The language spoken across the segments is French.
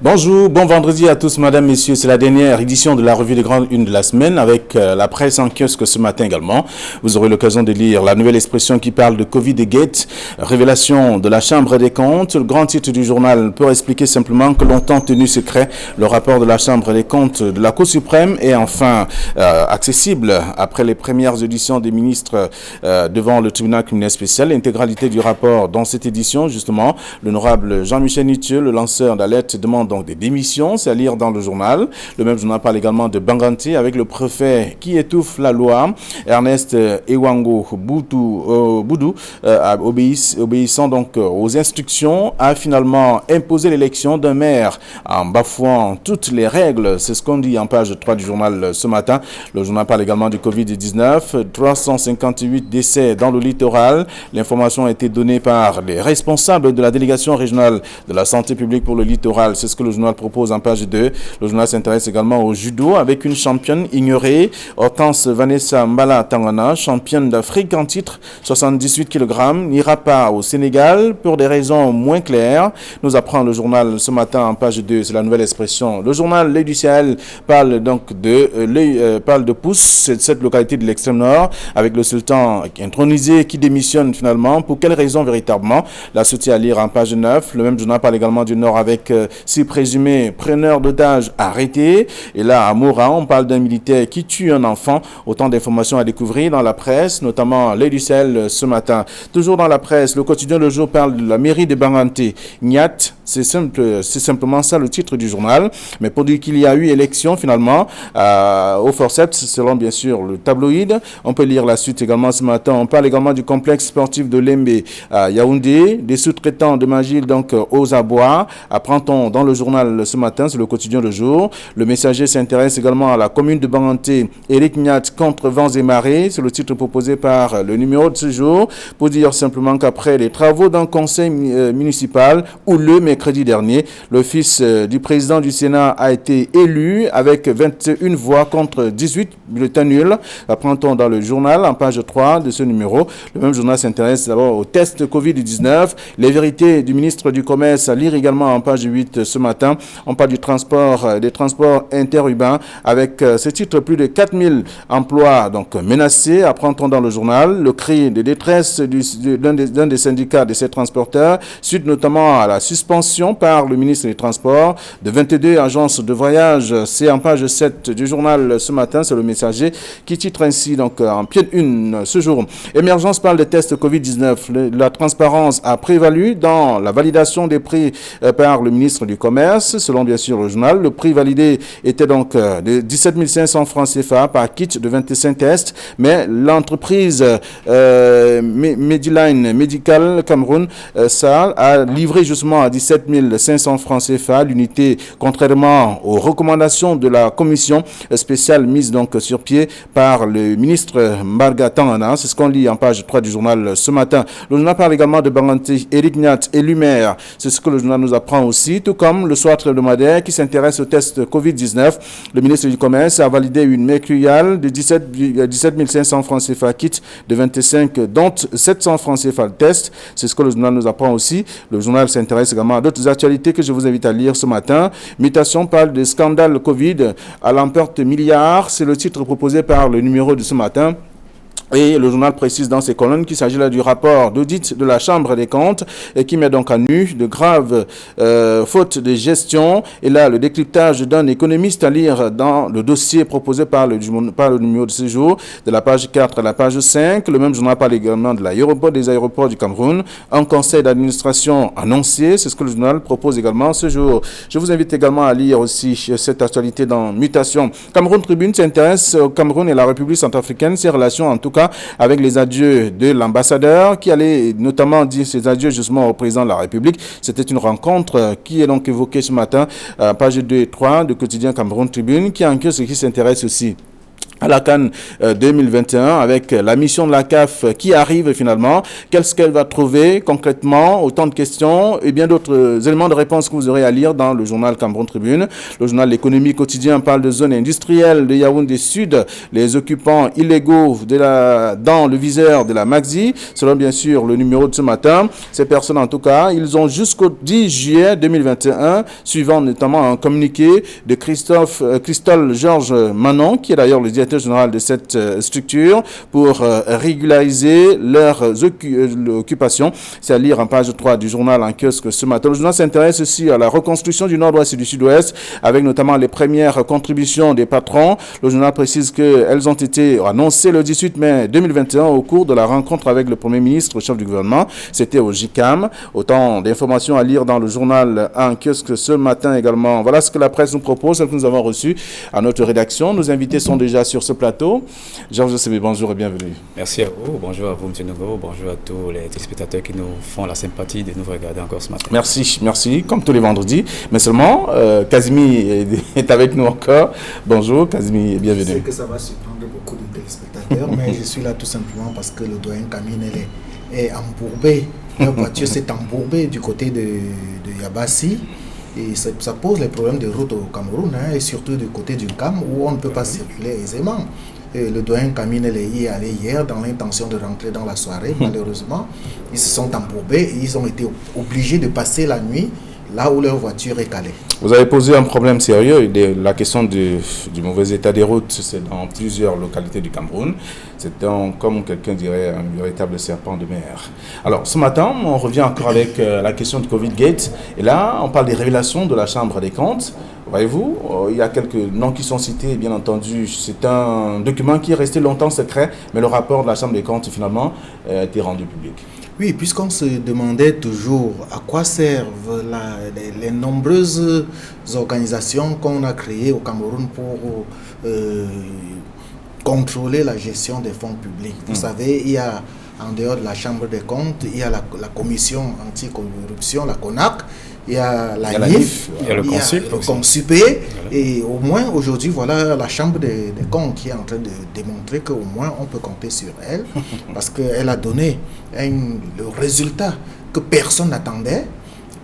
Bonjour, bon vendredi à tous, madame, messieurs. C'est la dernière édition de la revue des grandes unes de la semaine avec la presse en kiosque ce matin également. Vous aurez l'occasion de lire la nouvelle expression qui parle de Covid et Gate, révélation de la Chambre des comptes. Le grand titre du journal peut expliquer simplement que longtemps tenu secret, le rapport de la Chambre des comptes de la Cour suprême est enfin accessible après les premières auditions des ministres devant le tribunal criminel spécial. L'intégralité du rapport dans cette édition, justement, l'honorable Jean-Michel Nitieux, le lanceur d'alerte, demande donc des démissions, c'est à lire dans le journal. Le même journal parle également de Banganté avec le préfet qui étouffe la loi. Ernest Ewango Boudou, obéissant donc aux instructions, a finalement imposé l'élection d'un maire en bafouant toutes les règles. C'est ce qu'on dit en page 3 du journal ce matin. Le journal parle également du Covid-19, 358 décès dans le littoral. L'information a été donnée par les responsables de la délégation régionale de la santé publique pour le littoral. C'est ce que le journal propose en page 2. Le journal s'intéresse également au judo avec une championne ignorée, Hortense Vanessa Mbala Tangana, championne d'Afrique en titre, 78 kg, n'ira pas au Sénégal pour des raisons moins claires. Nous apprend le journal ce matin en page 2, c'est la nouvelle expression. Le journal L'Œil du Sahel parle donc de Pousse, cette localité de l'extrême nord, avec le sultan intronisé qui démissionne finalement. Pour quelles raisons véritablement? La suite à lire en page 9. Le même journal parle également du nord avec six présumés preneurs d'otages arrêtés. Et là, à Moura, on parle d'un militaire qui tue un enfant. Autant d'informations à découvrir dans la presse, notamment L'Œil du Sahel ce matin. Toujours dans la presse, le quotidien Le Jour parle de la mairie de Banganté. Niat, c'est simplement ça le titre du journal. Mais pour dire qu'il y a eu élection finalement au forceps, selon bien sûr le tabloïd. On peut lire la suite également ce matin. On parle également du complexe sportif de Lembe à Yaoundé, des sous-traitants de Magil donc aux abois. Apprend-on dans le journal ce matin, c'est le quotidien Le Jour. Le Messager s'intéresse également à la commune de Banganté. Éric Niat contre vents et marées, c'est le titre proposé par le numéro de ce jour, pour dire simplement qu'après les travaux d'un conseil municipal où le mercredi dernier, le fils du président du Sénat a été élu avec 21 voix contre 18 bulletins nuls. Apprend-on dans le journal en page 3 de ce numéro. Le même journal s'intéresse d'abord au test Covid-19. Les vérités du ministre du Commerce à lire également en page 8 ce matin. On parle du transport, des transports interurbains avec ce titre, plus de 4000 emplois donc menacés. Apprend-on dans le journal le cri de détresse d'un des syndicats de ces transporteurs, suite notamment à la suspension par le ministre des Transports de 22 agences de voyage. C'est en page 7 du journal ce matin, c'est le Messager qui titre ainsi donc en pied de une ce jour. Émergence parle de tests Covid-19. La transparence a prévalu dans la validation des prix par le ministre du Commerce. Selon bien sûr le journal, le prix validé était donc de 17 500 francs CFA par kit de 25 tests, mais l'entreprise Mediline Medical Cameroun ça a livré justement à 17 500 francs CFA l'unité, contrairement aux recommandations de la commission spéciale mise donc sur pied par le ministre Mbarga Tangana. C'est ce qu'on lit en page 3 du journal ce matin. Le journal parle également de Banganté, Éric Niat et Lumière. C'est ce que le journal nous apprend aussi, tout comme le soir hebdomadaire qui s'intéresse au test Covid-19. Le ministre du Commerce a validé une mercuriale de 17 500 francs CFA kit de 25, dont 700 francs CFA le test. C'est ce que le journal nous apprend aussi. Le journal s'intéresse également à d'autres actualités que je vous invite à lire ce matin. Mutation parle de scandale Covid à l'emporte milliards. C'est le titre proposé par le numéro de ce matin. Et le journal précise dans ses colonnes qu'il s'agit là du rapport d'audit de la Chambre des comptes et qui met donc à nu de graves fautes de gestion. Et là, le décryptage d'un économiste à lire dans le dossier proposé par le numéro de ce jour, de la page 4 à la page 5. Le même journal parle également de l'aéroport, des aéroports du Cameroun. Un conseil d'administration annoncé, c'est ce que le journal propose également ce jour. Je vous invite également à lire aussi cette actualité dans Mutation. Cameroun Tribune s'intéresse au Cameroun et la République centrafricaine, ses relations en tout cas avec les adieux de l'ambassadeur qui allait notamment dire ses adieux justement au président de la République. C'était une rencontre qui est donc évoquée ce matin, page 2 et 3 du quotidien Cameroun Tribune, qui en qui s'intéresse aussi à la CAN 2021 avec la mission de la CAF qui arrive finalement. Qu'est-ce qu'elle va trouver concrètement? Autant de questions et bien d'autres éléments de réponse que vous aurez à lire dans le journal Cameroun Tribune. Le journal L'économie quotidien parle de zones industrielles de Yaoundé Sud, les occupants illégaux dans le viseur de la Maxi, selon bien sûr le numéro de ce matin. Ces personnes en tout cas, ils ont jusqu'au 10 juillet 2021, suivant notamment un communiqué de Christol Georges Manon, qui est d'ailleurs le directeur général de cette structure, pour régulariser leurs occupations. C'est à lire en page 3 du journal en kiosque ce matin. Le journal s'intéresse aussi à la reconstruction du nord-ouest et du sud-ouest, avec notamment les premières contributions des patrons. Le journal précise qu'elles ont été annoncées le 18 mai 2021 au cours de la rencontre avec le Premier ministre, chef du gouvernement. C'était au JICAM. Autant d'informations à lire dans le journal en kiosque ce matin également. Voilà ce que la presse nous propose, celle que nous avons reçue à notre rédaction. Nos invités sont déjà sur ce plateau. Georges Sebe, bonjour et bienvenue. Merci à vous. Bonjour à vous, M. Nogo. Bonjour à tous les téléspectateurs qui nous font la sympathie de nous regarder encore ce matin. Merci. Comme tous les vendredis. Mais seulement, Kazimi est avec nous encore. Bonjour, Kazimi, et bienvenue. Je sais que ça va surprendre beaucoup de téléspectateurs, mais je suis là tout simplement parce que le doyen Kamine est embourbé. La voiture s'est embourbée du côté de Yabassi. Et ça pose les problèmes de route au Cameroun, et surtout du côté du Cam, où on ne peut pas circuler aisément. Et le doyen Kamine y est allé hier dans l'intention de rentrer dans la soirée. Malheureusement, ils se sont embourbés et ils ont été obligés de passer la nuit là où leur voiture est calée. Vous avez posé un problème sérieux, la question du mauvais état des routes, c'est dans plusieurs localités du Cameroun. C'est comme quelqu'un dirait, un véritable serpent de mer. Alors, ce matin, on revient encore avec la question du Covid-Gate. Et là, on parle des révélations de la Chambre des comptes. Voyez-vous, il y a quelques noms qui sont cités, bien entendu. C'est un document qui est resté longtemps secret, mais le rapport de la Chambre des comptes, finalement, a été rendu public. Oui, puisqu'on se demandait toujours à quoi servent les nombreuses organisations qu'on a créées au Cameroun pour contrôler la gestion des fonds publics. Vous savez, il y a, en dehors de la Chambre des comptes, il y a la commission anticorruption, la CONAC, il y a la NIF, il y a le CONSUPE, et au moins aujourd'hui, voilà la Chambre des comptes qui est en train de démontrer qu'au moins on peut compter sur elle, parce qu'elle a donné le résultat que personne n'attendait.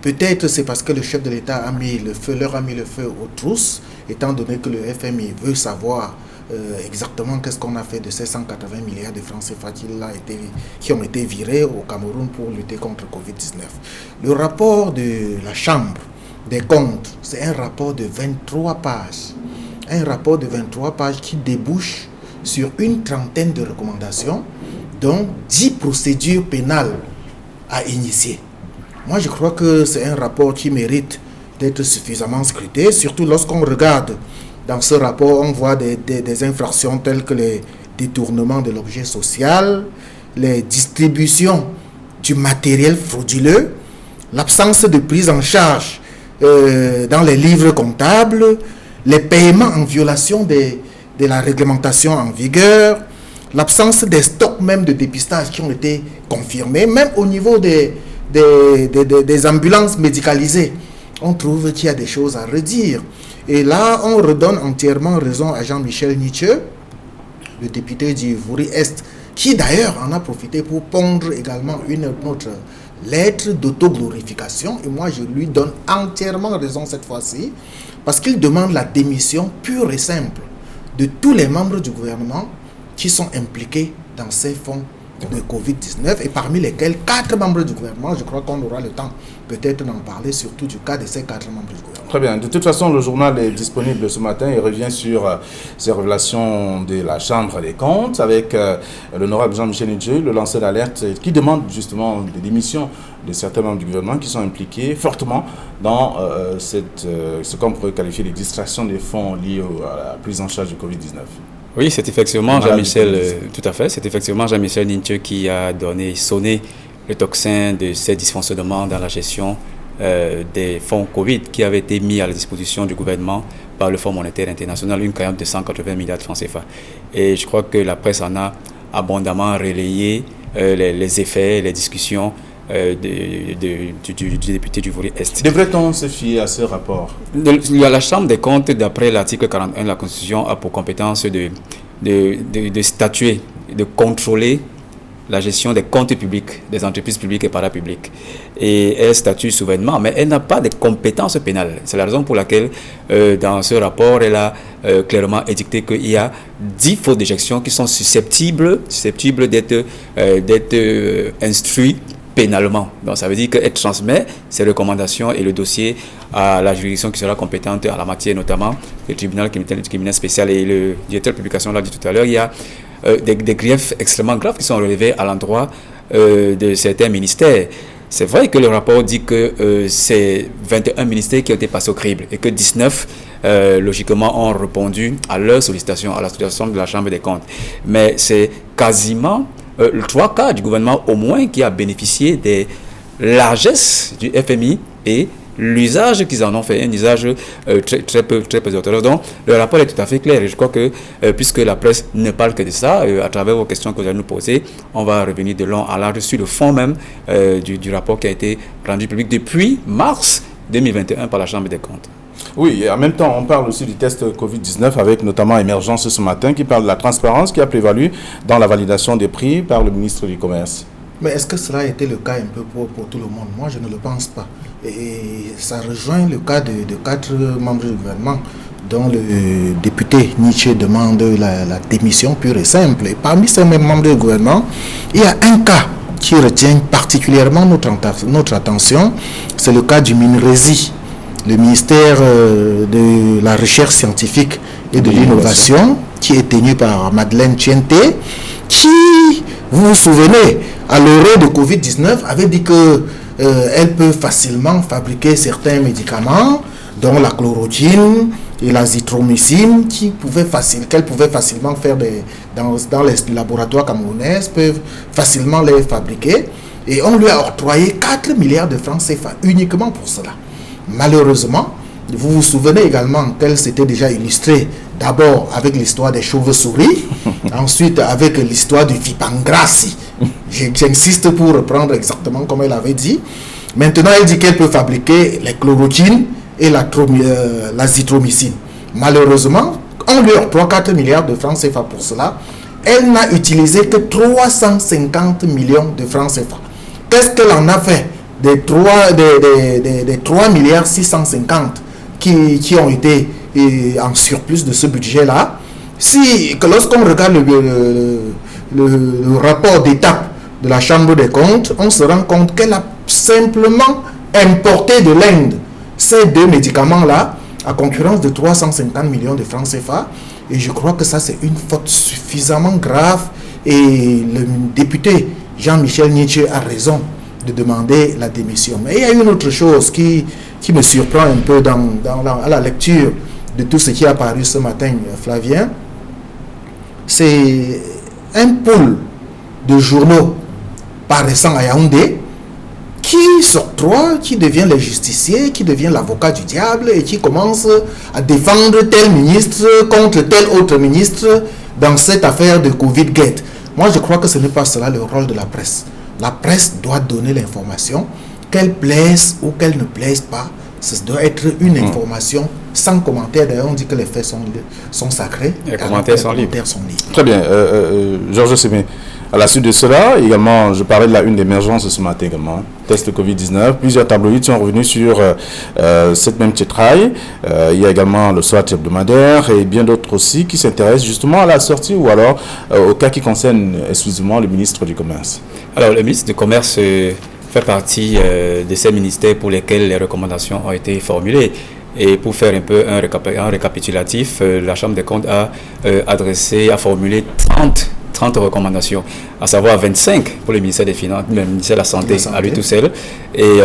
Peut-être c'est parce que le chef de l'État leur a mis le feu aux trousses, étant donné que le FMI veut savoir exactement qu'est-ce qu'on a fait de ces 180 milliards de francs CFA qui ont été virés au Cameroun pour lutter contre Covid-19. Le rapport de la Chambre des comptes, c'est un rapport de 23 pages. Un rapport de 23 pages qui débouche sur une trentaine de recommandations, dont 10 procédures pénales à initier. Moi, je crois que c'est un rapport qui mérite d'être suffisamment scruté, surtout lorsqu'on regarde dans ce rapport, on voit des infractions telles que les détournements de l'objet social, les distributions du matériel frauduleux, l'absence de prise en charge dans les livres comptables, les paiements en violation de la réglementation en vigueur, l'absence des stocks même de dépistage qui ont été confirmés, même au niveau des ambulances médicalisées. On trouve qu'il y a des choses à redire. Et là, on redonne entièrement raison à Jean-Michel Nietzsche, le député du Vouri-Est, qui d'ailleurs en a profité pour pondre également une autre lettre d'autoglorification. Et moi, je lui donne entièrement raison cette fois-ci, parce qu'il demande la démission pure et simple de tous les membres du gouvernement qui sont impliqués dans ces fonds de Covid-19, et parmi lesquels 4 membres du gouvernement. Je crois qu'on aura le temps peut-être d'en parler, surtout du cas de ces 4 membres du gouvernement. Très bien. De toute façon, le journal est disponible ce matin et revient sur ces révélations de la Chambre des comptes avec l'honorable Jean-Michel Nietzsche, le lanceur d'alerte, qui demande justement des démissions de certains membres du gouvernement qui sont impliqués fortement dans ce qu'on pourrait qualifier de distraction des fonds liés à la prise en charge du Covid-19. Oui, c'est effectivement Jean-Michel, tout à fait, c'est effectivement Jean-Michel Nietzsche qui a sonné le tocsin de ces dysfonctionnements dans la gestion des fonds Covid qui avaient été mis à la disposition du gouvernement par le Fonds monétaire international, une cagnotte de 180 milliards de francs CFA. Et je crois que la presse en a abondamment relayé les effets, les discussions du député du Vouri-Est. Devrait-on se fier à ce rapport? La Chambre des comptes, d'après l'article 41 de la Constitution, a pour compétence de de statuer, de contrôler la gestion des comptes publics, des entreprises publiques et parapubliques. Et elle statue souverainement, mais elle n'a pas de compétences pénales. C'est la raison pour laquelle, dans ce rapport, elle a clairement édicté qu'il y a 10 fautes de gestion qui sont susceptibles d'être instruits pénalement. Donc ça veut dire qu'elle transmet ses recommandations et le dossier à la juridiction qui sera compétente en la matière, notamment le tribunal criminel spécial. Et le directeur de publication l'a dit tout à l'heure, il y a des griefs extrêmement graves qui sont relevés à l'endroit de certains ministères. C'est vrai que le rapport dit que c'est 21 ministères qui ont été passés au crible et que 19, logiquement, ont répondu à leur sollicitation, à la sollicitation de la Chambre des comptes. Mais c'est quasiment le 3 quarts du gouvernement au moins qui a bénéficié des largesses du FMI et l'usage qu'ils en ont fait, un usage très peu orthodoxe. Donc, le rapport est tout à fait clair. Et je crois que, puisque la presse ne parle que de ça, à travers vos questions que vous allez nous poser, on va revenir de long à large sur le fond même du rapport qui a été rendu public depuis mars 2021 par la Chambre des comptes. Oui, et en même temps, on parle aussi du test Covid-19 avec notamment Émergence ce matin qui parle de la transparence qui a prévalu dans la validation des prix par le ministre du Commerce. Mais est-ce que cela a été le cas un peu pour tout le monde? Moi, je ne le pense pas. Et ça rejoint le cas de 4 membres du gouvernement dont le député Nietzsche demande la démission pure et simple. Et parmi ces mêmes membres du gouvernement, il y a un cas qui retient particulièrement notre attention, c'est le cas du MINRESI, le ministère de la Recherche scientifique et de l'innovation, qui est tenu par Madeleine Tiente, qui, vous vous souvenez, à l'orée de Covid-19, avait dit que elle peut facilement fabriquer certains médicaments, dont la chloroquine et l'azithromycine, qu'elle pouvait facilement faire dans les laboratoires camerounais, peuvent facilement les fabriquer. Et on lui a octroyé 4 milliards de francs CFA uniquement pour cela. Malheureusement, vous vous souvenez également qu'elle s'était déjà illustrée d'abord avec l'histoire des chauves-souris, ensuite avec l'histoire du Fipangrassi. J'insiste pour reprendre exactement comme elle avait dit. Maintenant, elle dit qu'elle peut fabriquer les chloroquines et l'azithromycine. Malheureusement, on lui octroie 4 milliards de francs CFA pour cela. Elle n'a utilisé que 350 millions de francs CFA. Qu'est-ce qu'elle en a fait des 3 milliards 650 qui ont été en surplus de ce budget-là? Lorsqu'on regarde le rapport d'étape de la Chambre des comptes, on se rend compte qu'elle a simplement importé de l'Inde ces 2 médicaments-là à concurrence de 350 millions de francs CFA. Et je crois que ça, c'est une faute suffisamment grave. Et le député Jean-Michel Nietzsche a raison de demander la démission. Mais il y a une autre chose qui me surprend un peu à la lecture de tout ce qui est apparu ce matin, Flavien. C'est un pool de journaux paraissant à Yaoundé qui s'octroie, qui devient le justicier, qui devient l'avocat du diable et qui commence à défendre tel ministre contre tel autre ministre dans cette affaire de Covid-Gate. Moi, je crois que ce n'est pas cela le rôle de la presse. La presse doit donner l'information, qu'elle plaise ou qu'elle ne plaise pas. Ça doit être une information sans commentaire. D'ailleurs, on dit que les faits sont sacrés. Les commentaires sont libres. Très bien. Georges Sémé, à la suite de cela, également, je parlais de la une d'émergence ce matin également. Test Covid-19. Plusieurs tabloïds sont revenus sur cette même titraille. Il y a également le SWAT hebdomadaire et bien d'autres aussi qui s'intéressent justement à la sortie ou alors au cas qui concerne exclusivement le ministre du Commerce. Alors, le ministre du Commerce fait partie de ces ministères pour lesquels les recommandations ont été formulées. Et pour faire un peu un récapitulatif, la Chambre des comptes a formulé 30 recommandations, à savoir 25 pour le ministère des Finances, le ministère de la Santé à lui tout seul, et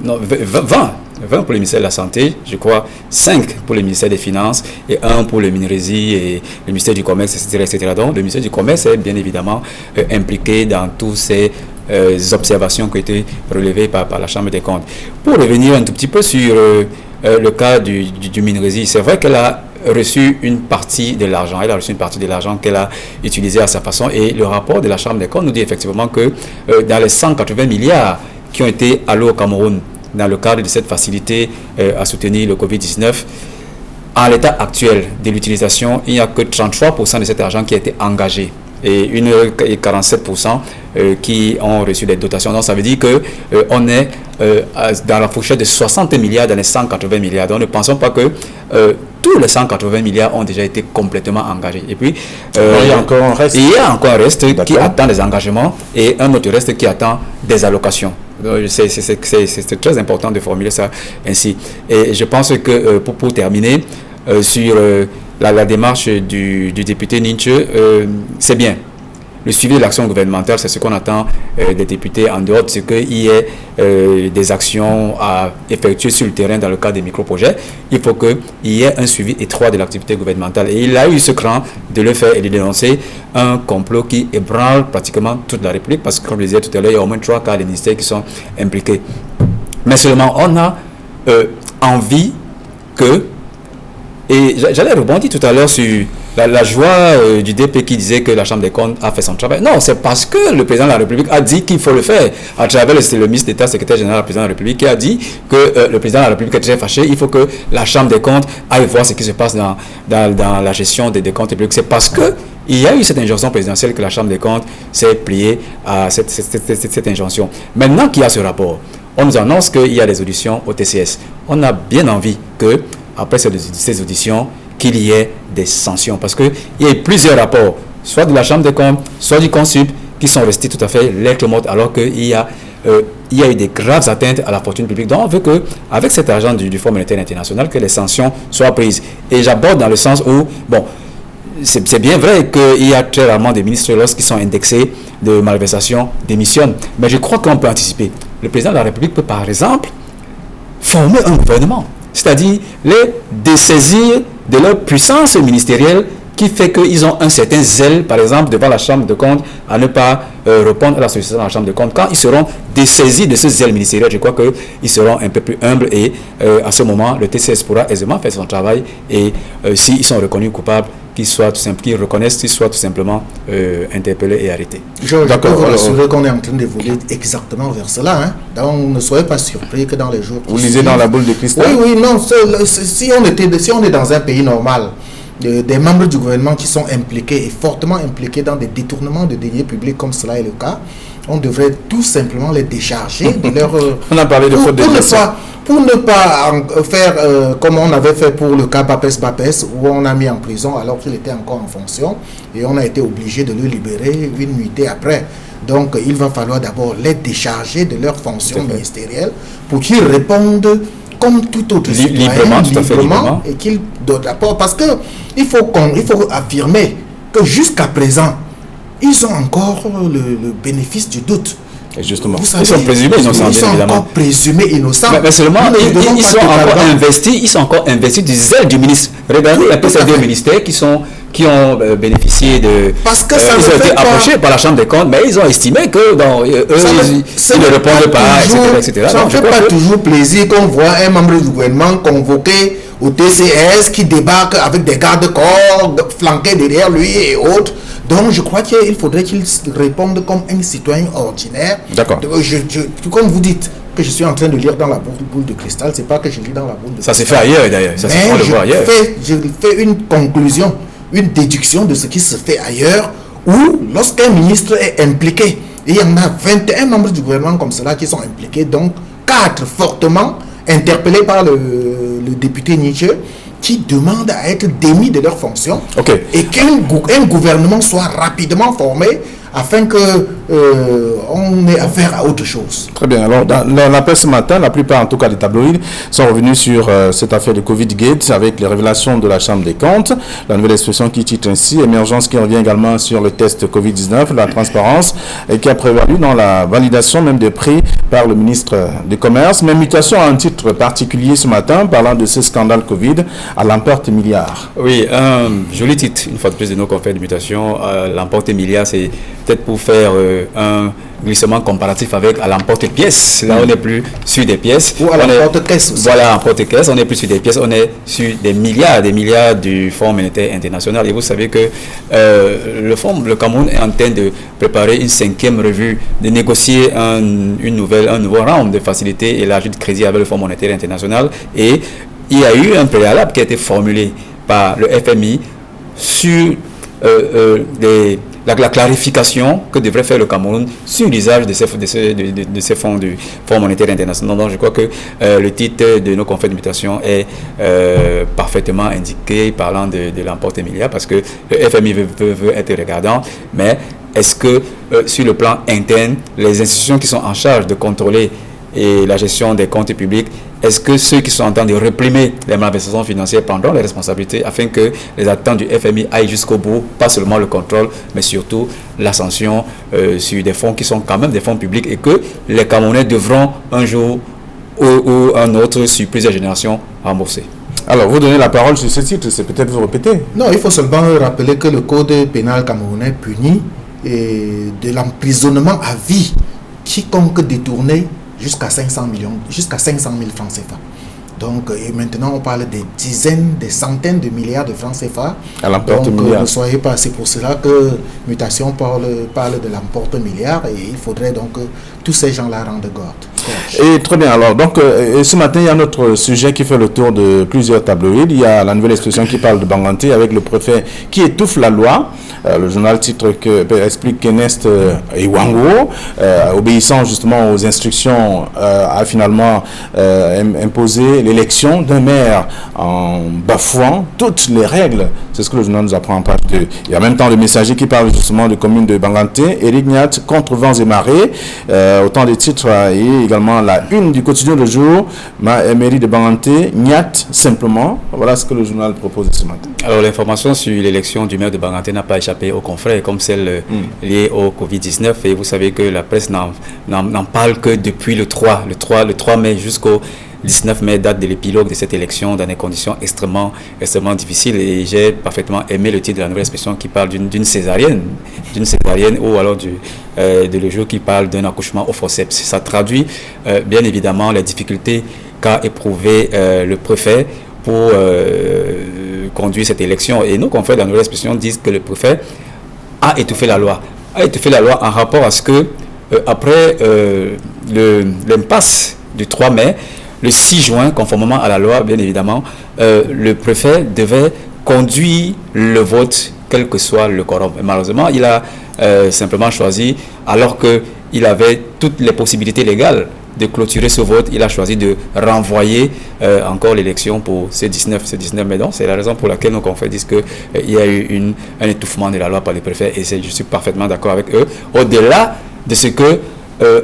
20 pour le ministère de la Santé, je crois, 5 pour le ministère des Finances et 1 pour le MINRESI et le ministère du Commerce, etc. Donc, le ministère du Commerce est bien évidemment impliqué dans tous ces observations qui ont été relevées par la Chambre des comptes. Pour revenir un tout petit peu sur le cas du MINRESI, c'est vrai qu'elle a reçu une partie de l'argent. Elle a reçu une partie de l'argent qu'elle a utilisé à sa façon. Et le rapport de la Chambre des comptes nous dit effectivement que dans les 180 milliards qui ont été alloués au Cameroun dans le cadre de cette facilité à soutenir le Covid-19, en l'état actuel de l'utilisation, il n'y a que 33% de cet argent qui a été engagé et 47% qui ont reçu des dotations. Donc ça veut dire que on est dans la fourchette de 60 milliards dans les 180 milliards. Donc ne pensons pas que tous les 180 milliards ont déjà été complètement engagés. Et puis il y a encore un reste. Il y a encore un reste qui attend des engagements et un autre reste qui attend des allocations. C'est très important de formuler ça ainsi. Et je pense que pour terminer sur la démarche du député Ninche, c'est bien. Le suivi de l'action gouvernementale, c'est ce qu'on attend des députés en dehors de ce qu'il y ait des actions à effectuer sur le terrain dans le cadre des micro-projets. Il faut qu'il y ait un suivi étroit de l'activité gouvernementale. Et il a eu ce cran de le faire et de dénoncer un complot qui ébranle pratiquement toute la République parce que, comme je le disais tout à l'heure, il y a au moins 3 quarts des ministères qui sont impliqués. Mais seulement, on a envie que... Et j'allais rebondir tout à l'heure sur la joie du DP qui disait que la Chambre des comptes a fait son travail. Non, c'est parce que le président de la République a dit qu'il faut le faire. À travers le ministre d'État, secrétaire général du président de la République, qui a dit que le président de la République est très fâché. Il faut que la Chambre des comptes aille voir ce qui se passe dans la gestion des comptes publics. C'est parce que il y a eu cette injonction présidentielle que la Chambre des comptes s'est pliée à cette injonction. Maintenant qu'il y a ce rapport, on nous annonce qu'il y a des auditions au TCS. On a bien envie que après ces auditions, qu'il y ait des sanctions. Parce qu'il y a plusieurs rapports, soit de la Chambre des comptes, soit du Consup, qui sont restés tout à fait lettres mortes, alors qu'il y a eu des graves atteintes à la fortune publique. Donc on veut qu'avec cet argent du Fonds monétaire international, que les sanctions soient prises. Et j'aborde dans le sens où, bon, c'est bien vrai qu'il y a très rarement des ministres, lorsqu'ils sont indexés de malversation, démissionnent. Mais je crois qu'on peut anticiper. Le président de la République peut, par exemple, former un gouvernement. C'est-à-dire les dessaisir de leur puissance ministérielle qui fait qu'ils ont un certain zèle, par exemple, devant la Chambre de comptes, à ne pas répondre à la sollicitation de la Chambre de comptes. Quand ils seront dessaisis de ce zèle ministériel, je crois qu'ils seront un peu plus humbles et à ce moment, le TCS pourra aisément faire son travail et s'ils sont reconnus coupables, qu'ils reconnaissent, qu'ils soient tout simplement interpellés et arrêtés. Je peux vous rassurer qu'on est en train d'évoluer exactement vers cela. Hein. Donc ne soyez pas surpris que dans les jours qui Vous lisez dans la boule de cristal? Oui, non. Si on est dans un pays normal, des membres du gouvernement qui sont impliqués et fortement impliqués dans des détournements de deniers publics comme cela est le cas, on devrait tout simplement les décharger de leur... On a parlé de faute de gestion. Pour ne pas faire comme on avait fait pour le cas Bapes, où on a mis en prison alors qu'il était encore en fonction et on a été obligé de le libérer une nuitée après. Donc il va falloir d'abord les décharger de leurs fonctions ministérielles pour qu'ils répondent comme tout autre citoyen, librement, et qu'ils donnent rapport. Parce qu'il faut affirmer que jusqu'à présent, ils ont encore le bénéfice du doute. Et justement, ils sont présumés innocents, ils sont encore présumés innocents. Mais seulement, ils sont encore investis du zèle du ministre. Regardez un peu ces deux ministères qui ont bénéficié de... Parce que ça ils ont été approchés par la Chambre des comptes, mais ils ont estimé que eux, ils ne répondent pas, etc. Ça ne fait pas toujours plaisir qu'on voit un membre du gouvernement convoqué au TCS qui débarque avec des gardes-corps flanqués derrière lui et autres. Donc je crois qu'il faudrait qu'il réponde comme un citoyen ordinaire. D'accord. Comme vous dites que je suis en train de lire dans la boule de cristal, c'est pas que je lis dans la boule de cristal. Ça s'est fait ailleurs d'ailleurs. Je fais une conclusion, une déduction de ce qui se fait ailleurs, où lorsqu'un ministre est impliqué, et il y en a 21 membres du gouvernement comme cela qui sont impliqués, donc 4 fortement interpellés par le député Nietzsche, qui demandent à être démis de leurs fonctions, et qu'un gouvernement soit rapidement formé afin qu'on ait affaire à autre chose. Très bien. Alors, dans la presse ce matin, la plupart, en tout cas des tabloïds, sont revenus sur cette affaire de Covid-Gate avec les révélations de la Chambre des comptes. La nouvelle expression qui titre ainsi, émergence qui revient également sur le test Covid-19, la transparence, et qui a prévalu dans la validation même des prix par le ministre du Commerce. Mais mutation à un titre particulier ce matin, parlant de ce scandale Covid à l'emporte milliard. Oui, un joli titre, une fois de plus, de nos confrères de mutation. L'emporte milliard, c'est peut-être pour faire un glissement comparatif avec à l'emporte-pièce. Là, on n'est plus sur des pièces. Ou à l'emporte-caisse aussi. Voilà, l'emporte-caisse, on n'est plus sur des pièces, on est sur des milliards du Fonds monétaire international. Et vous savez que le Cameroun est en train de préparer une 5e revue, de négocier un nouveau round de facilité et l'ajout de crédit avec le Fonds monétaire international. Et il y a eu un préalable qui a été formulé par le FMI sur la clarification que devrait faire le Cameroun sur l'usage de ces fonds du Fonds monétaire international. Donc je crois que le titre de nos conférences d'invitation est parfaitement indiqué parlant de l'emporte milliard, parce que le FMI veut être regardant, mais est-ce que sur le plan interne, les institutions qui sont en charge de contrôler la gestion des comptes publics, est-ce que ceux qui sont en train de réprimer les malversations financières prendront les responsabilités afin que les attentes du FMI aillent jusqu'au bout, pas seulement le contrôle, mais surtout la sanction sur des fonds qui sont quand même des fonds publics et que les Camerounais devront un jour ou un autre, sur plusieurs générations, rembourser. Alors, vous donnez la parole sur ce titre, c'est peut-être vous répéter. Non, il faut seulement rappeler que le code pénal camerounais punit de l'emprisonnement à vie quiconque détourné jusqu'à 500 000 francs CFA. Donc, et maintenant, on parle des dizaines, des centaines de milliards de francs CFA. À l'emporte donc, milliard. Ne soyez pas, c'est pour cela que Mutation parle de l'emporte milliard, et il faudrait donc que tous ces gens-là rendent gorge. Et très bien, alors, donc, ce matin, il y a notre sujet qui fait le tour de plusieurs tabloïds. Il y a la nouvelle expression qui parle de Banganté avec le préfet qui étouffe la loi. Le journal titre explique qu'Ernest Iwango, obéissant justement aux instructions, a finalement imposé l'élection d'un maire en bafouant toutes les règles. C'est ce que le journal nous apprend en page 2. Il y a en même temps le messager qui parle justement de commune de Banganté, Éric Niat contre vents et marées. Autant de titres et également la une du quotidien de jour, mairie de Banganté, Niat simplement. Voilà ce que le journal propose ce matin. Alors l'information sur l'élection du maire de Banganté n'a pas échappé aux confrères, comme celle liée au Covid-19, et vous savez que la presse n'en parle que depuis le 3 mai jusqu'au 19 mai, date de l'épilogue de cette élection dans des conditions extrêmement difficiles, et j'ai parfaitement aimé le titre de la nouvelle expression qui parle d'une césarienne, ou alors de le jour qui parle d'un accouchement au forceps. Ça traduit bien évidemment les difficultés qu'a éprouvé le préfet pour conduire cette élection, et nos confrères de la nouvelle expression disent que le préfet a étouffé la loi en rapport à ce que après l'impasse du 3 mai, le 6 juin, conformément à la loi, bien évidemment, le préfet devait conduire le vote, quel que soit le quorum. Et malheureusement, il a simplement choisi, alors qu'il avait toutes les possibilités légales de clôturer ce vote, il a choisi de renvoyer encore l'élection pour ce 19 mai. Donc, c'est la raison pour laquelle nos confrères disent qu'il y a eu un étouffement de la loi par le préfet, et je suis parfaitement d'accord avec eux. Au-delà de ce que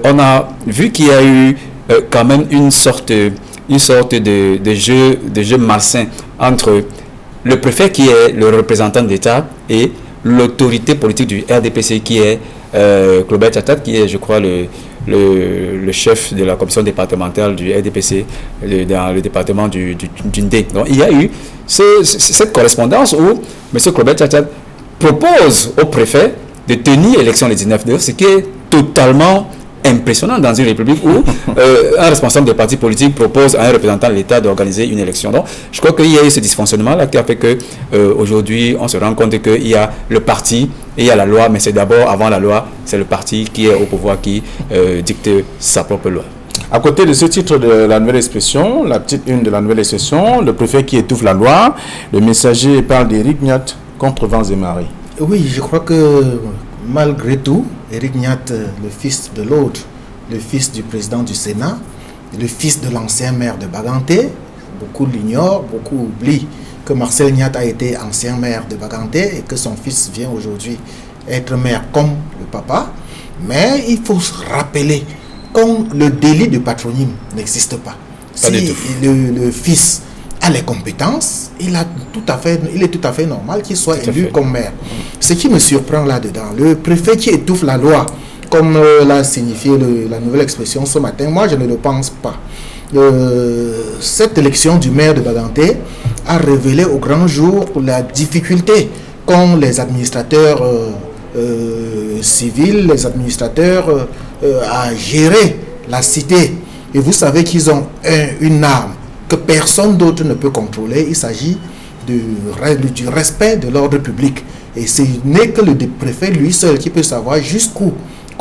on a vu qu'il y a eu quand même une sorte de jeu malsain entre le préfet qui est le représentant de l'État et l'autorité politique du RDPC qui est Claubert Tchatat, qui est, je crois, le chef de la commission départementale du RDPC dans le département du Ndé. Donc il y a eu cette correspondance où M. Claubert Tchatat propose au préfet de tenir l'élection le 19 mai, ce qui est totalement impressionnant dans une république où un responsable des partis politiques propose à un représentant de l'État d'organiser une élection. Donc, je crois qu'il y a eu ce dysfonctionnement-là qui a fait que aujourd'hui, on se rend compte qu'il y a le parti et il y a la loi, mais c'est d'abord, avant la loi, c'est le parti qui est au pouvoir qui dicte sa propre loi. À côté de ce titre de la nouvelle expression, la petite une de la nouvelle expression, le préfet qui étouffe la loi, le messager parle d'Éric Niat contre vents et marées. Oui, je crois que malgré tout, Éric Niat, le fils de l'autre, le fils du président du Sénat, le fils de l'ancien maire de Banganté, beaucoup l'ignorent, beaucoup oublient que Marcel Niat a été ancien maire de Banganté et que son fils vient aujourd'hui être maire comme le papa. Mais il faut se rappeler que le délit de patronyme n'existe pas. Si le fils a les compétences, il est tout à fait normal qu'il soit élu comme maire. Ce qui me surprend là-dedans, le préfet qui étouffe la loi, comme l'a signifié la nouvelle expression ce matin, moi je ne le pense pas. Cette élection du maire de Banganté a révélé au grand jour la difficulté qu'ont les administrateurs civils, les administrateurs à gérer la cité. Et vous savez qu'ils ont une arme que personne d'autre ne peut contrôler. Il s'agit du respect de l'ordre public. Et ce n'est que le préfet lui seul qui peut savoir jusqu'où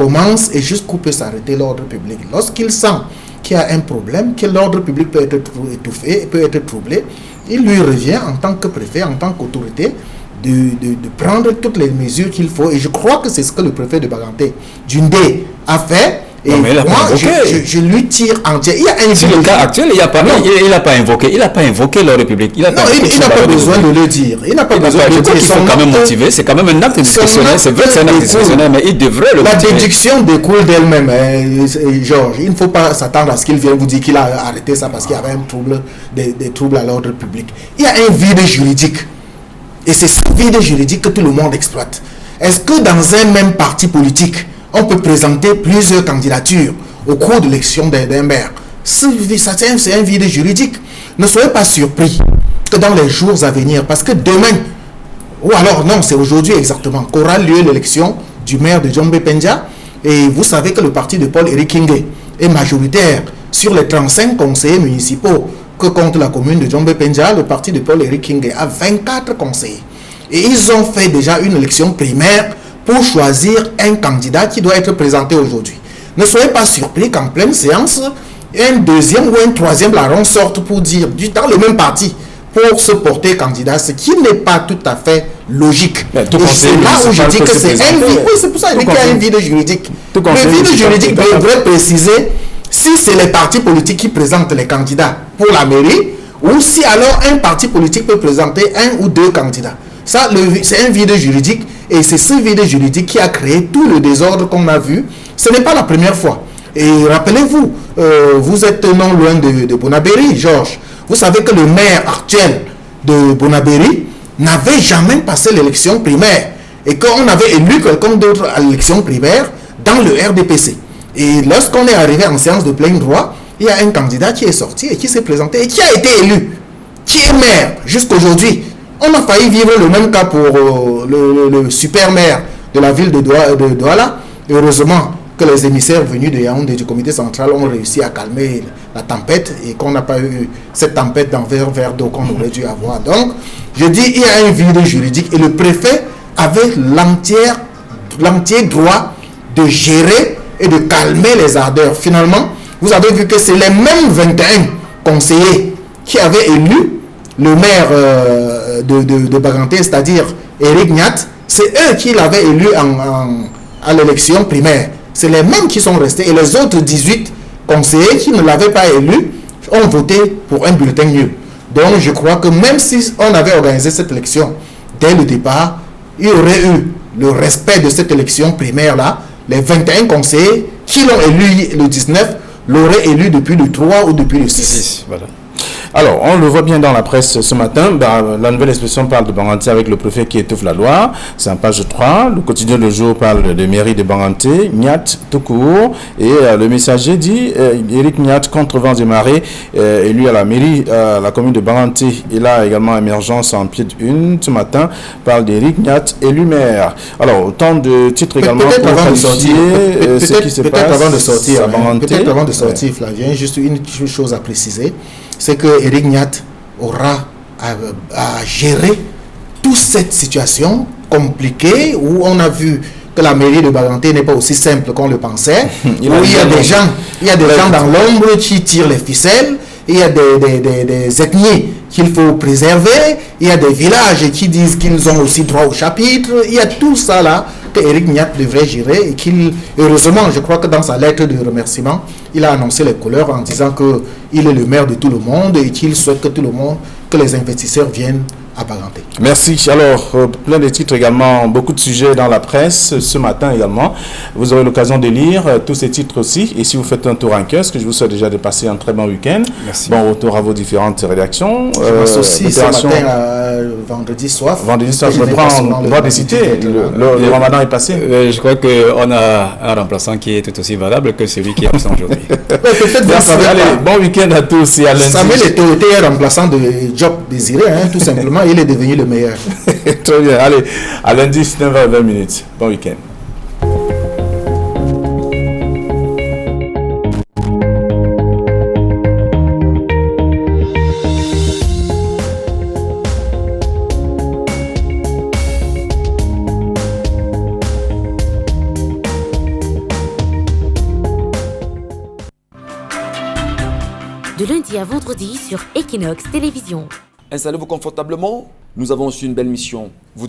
commence et jusqu'où peut s'arrêter l'ordre public. Lorsqu'il sent qu'il y a un problème, que l'ordre public peut être étouffé, peut être troublé, il lui revient en tant que préfet, en tant qu'autorité, de prendre toutes les mesures qu'il faut. Et je crois que c'est ce que le préfet de Baganté, Djundé, a fait. Et non, mais moi, je lui tire entier. Il y a un sur le cas actuel, il n'a pas invoqué l'ordre public. Il n'a pas besoin de le dire. Il n'a pas besoin de le dire. Il faut quand même motiver. C'est quand même un acte discrétionnaire. C'est vrai que c'est un acte discrétionnaire, mais il devrait le motiver. La déduction découle d'elle-même, Georges. Il ne faut pas s'attendre à ce qu'il vienne vous dire qu'il a arrêté ça parce qu'il y avait un trouble, des troubles à l'ordre public. Il y a un vide juridique. Et c'est ce vide juridique que tout le monde exploite. Est-ce que dans un même parti politique, on peut présenter plusieurs candidatures au cours de l'élection d'un maire? C'est un vide juridique. Ne soyez pas surpris que dans les jours à venir, parce que demain, ou alors non, c'est aujourd'hui exactement, qu'aura lieu l'élection du maire de Djombe Penja. Et vous savez que le parti de Paul-Éric Kingé est majoritaire sur les 35 conseillers municipaux que compte la commune de Djombe Penja. Le parti de Paul-Éric Kingé a 24 conseillers. Et ils ont fait déjà une élection primaire pour choisir un candidat qui doit être présenté aujourd'hui. Ne soyez pas surpris qu'en pleine séance, un deuxième ou un troisième larron sorte pour dire, dans le même parti, pour se porter candidat, ce qui n'est pas tout à fait logique. Et c'est là où je dis que c'est un vide. Oui, c'est pour ça qu'il y a un vide juridique. Le vide juridique devrait préciser si c'est les partis politiques qui présentent les candidats pour la mairie, ou si alors un parti politique peut présenter un ou deux candidats. Ça, c'est un vide juridique. Et c'est ce vide juridique qui a créé tout le désordre qu'on a vu. Ce n'est pas la première fois. Et rappelez-vous, vous êtes non loin de Bonabéry, Georges. Vous savez que le maire actuel de Bonabéry n'avait jamais passé l'élection primaire. Et qu'on avait élu quelqu'un d'autre à l'élection primaire dans le RDPC. Et lorsqu'on est arrivé en séance de plein droit, il y a un candidat qui est sorti et qui s'est présenté et qui a été élu, qui est maire jusqu'aujourd'hui. On a failli vivre le même cas pour le super maire de la ville de Douala. Heureusement que les émissaires venus de Yaoundé du comité central ont réussi à calmer la tempête et qu'on n'a pas eu cette tempête d'envers vers d'eau qu'on aurait dû avoir. Donc, je dis, il y a un vide juridique et le préfet avait l'entier droit de gérer et de calmer les ardeurs. Finalement, vous avez vu que c'est les mêmes 21 conseillers qui avaient élu le maire de Baganté, c'est-à-dire Éric Niat. C'est eux qui l'avaient élu à l'élection primaire. C'est les mêmes qui sont restés et les autres 18 conseillers qui ne l'avaient pas élu ont voté pour un bulletin nul. Donc je crois que même si on avait organisé cette élection dès le départ, il y aurait eu le respect de cette élection primaire-là. Les 21 conseillers qui l'ont élu le 19 l'auraient élu depuis le 3 ou depuis le 6. Voilà. Alors, on le voit bien dans la presse ce matin, la nouvelle expression parle de Banganté avec le préfet qui étouffe la loi, c'est en page 3, le quotidien Le Jour parle de mairie de Banganté, Niat tout court, et le messager dit, Éric Niat contre vents et marées, élu à la mairie, la commune de Banganté, et là également émergence en pied d'une ce matin, parle d'Éric Niat, élu maire. Alors, autant de titres également peut-être pour avant de sortir, ce qui se passe avant de sortir, à Banganté. Peut-être avant de sortir, Flavien, juste une chose à préciser. C'est que Éric Niat aura à gérer toute cette situation compliquée où on a vu que la mairie de Baganté n'est pas aussi simple qu'on le pensait. Il y a des gens dans l'ombre qui tirent les ficelles. Il y a des ethnies qu'il faut préserver. Il y a des villages qui disent qu'ils ont aussi droit au chapitre. Il y a tout ça là que Éric Niat devrait gérer et qu'il, heureusement, je crois que dans sa lettre de remerciement, il a annoncé les couleurs en disant qu'il est le maire de tout le monde et qu'il souhaite que les investisseurs viennent à Baganté. Merci. Alors, plein de titres également, beaucoup de sujets dans la presse ce matin également. Vous aurez l'occasion de lire tous ces titres aussi. Et si vous faites un tour en kiosque, je vous souhaite déjà de passer un très bon week-end. Merci. Bon retour à vos différentes rédactions. Je m'associe ce matin à vendredi soir. Vendredi soir, je prends le droit de citer. Le ramadan est passé. Je crois qu'on a un remplaçant qui est tout aussi valable que celui qui est absent aujourd'hui. Allez, bon week-end à tous et à lundi. Samuel était remplaçant de Job Désiré, tout simplement. Il est devenu le meilleur. Très bien. Allez, à lundi, 9h20. Bon week-end. de lundi à vendredi sur Equinox Télévision. Installez-vous confortablement, nous avons reçu une belle mission. Vous